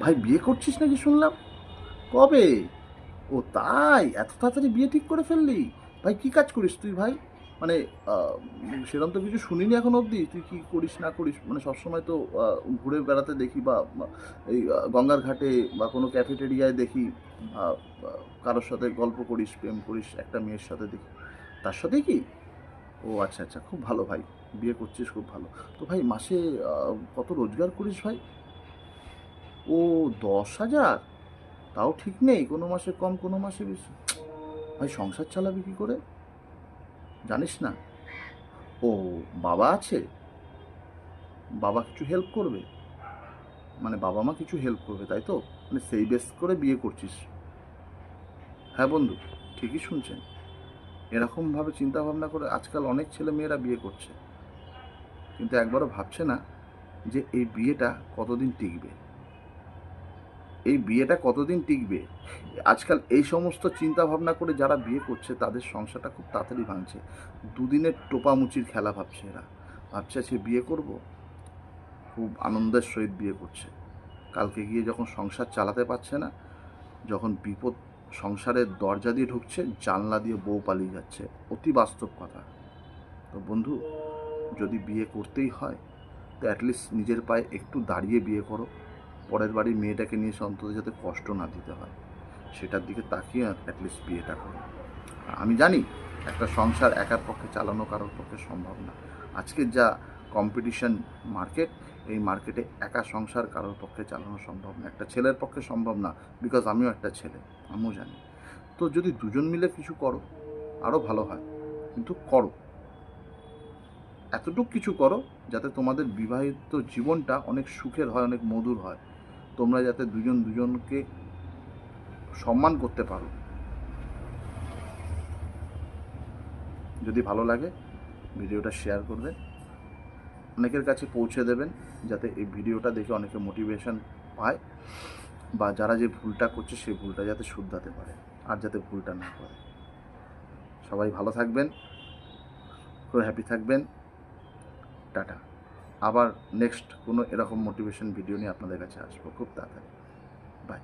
ভাই বিয়ে করছিস নাকি শুনলাম? কবে? ও তাই? এত তাড়াতাড়ি বিয়ে ঠিক করে ফেললি? ভাই কি কাজ করিস তুই ভাই? মানে সেরকম তো কিছু শুনিনি এখন অবধি। তুই কি করিস না করিস? মানে সবসময় তো ঘুরে বেড়াতে দেখি বা এই গঙ্গার ঘাটে বা কোনো ক্যাফেটেরিয়ায় দেখি আ আ কারোর সাথে গল্প করিস, প্রেম করিস একটা মেয়ের সাথে দেখি। তার সাথেই কি? ও আচ্ছা, আচ্ছা। খুব ভালো ভাই। বিয়ে করছিস খুব ভালো। তো ভাই মাসে আ কত রোজগার করিস ভাই? ও ১০,০০০? তাও ঠিক নেই, কোনো মাসে কম কোনো মাসে বেশি। ভাই সংসার চালাবি কি করে? জানিস না? ও বাবা আছে? বাবা কিছু হেল্প করবে? মানে বাবা মা কিছু হেল্প করবে তাই তো? মানে সেই বেস করে বিয়ে করছিস? হ্যাঁ বন্ধু, ঠিকই শুনছেন। এরকমভাবে চিন্তা ভাবনা করে আজকাল অনেক ছেলে মেয়েরা বিয়ে করছে, কিন্তু একবারও ভাবছে না যে এই বিয়েটা কতদিন টিকবে। এই বিয়েটা কতদিন টিকবে। আজকাল এই সমস্ত চিন্তা ভাবনা করে যারা বিয়ে করছে তাদের সংসারটা খুব তাড়াতাড়ি ভাঙছে। দুদিনের টোপামুচির খেলা ভাবছে এরা। ভাবছে সে বিয়ে করব, খুব আনন্দের সহিত বিয়ে করছে, কালকে গিয়ে যখন সংসার চালাতে পারছে না, যখন বিপদ সংসারের দরজা দিয়ে ঢুকছে, জানলা দিয়ে বউ পালিয়ে যাচ্ছে। অতি বাস্তব কথা। তো বন্ধু, যদি বিয়ে করতেই হয় তো অ্যাটলিস্ট নিজের পায়ে একটু দাঁড়িয়ে বিয়ে করো। পরের বাড়ির মেয়েটাকে নিয়ে সে অন্তত যাতে কষ্ট না দিতে হয়, সেটার দিকে তাকিয়ে অ্যাটলিস্ট বিয়েটা করো। আমি জানি একটা সংসার একার পক্ষে চালানো কারোর পক্ষে সম্ভব না। আজকের যা কম্পিটিশন মার্কেট, এই মার্কেটে একা সংসার কারোর পক্ষে চালানো সম্ভব না, একটা ছেলের পক্ষে সম্ভব না। বিকজ আমিও একটা ছেলে, আমিও জানি। তো যদি দুজন মিলে কিছু করো আরও ভালো হয়, কিন্তু করো, এতটুকু কিছু করো যাতে তোমাদের বিবাহিত জীবনটা অনেক সুখের হয়, অনেক মধুর হয়। তোমরা যাতে দুজন দুজনকে সম্মান করতে পারো। যদি ভালো লাগে ভিডিওটা শেয়ার করবেন, অনেকের কাছে পৌঁছে দেবেন, যাতে এই ভিডিওটা দেখে অনেকে মোটিভেশন পায়, বা যারা যে ভুলটা করছে সেই ভুলটা যাতে শুধরাতে পারে, আর যাতে ভুলটা না করে। সবাই ভালো থাকবেন, খুব হ্যাপি থাকবেন। টাটা। আবার নেক্সট কোনো এরকম মোটিভেশন ভিডিও নিয়ে আপনাদের কাছে আসবো খুব তাড়াতাড়ি। বাই।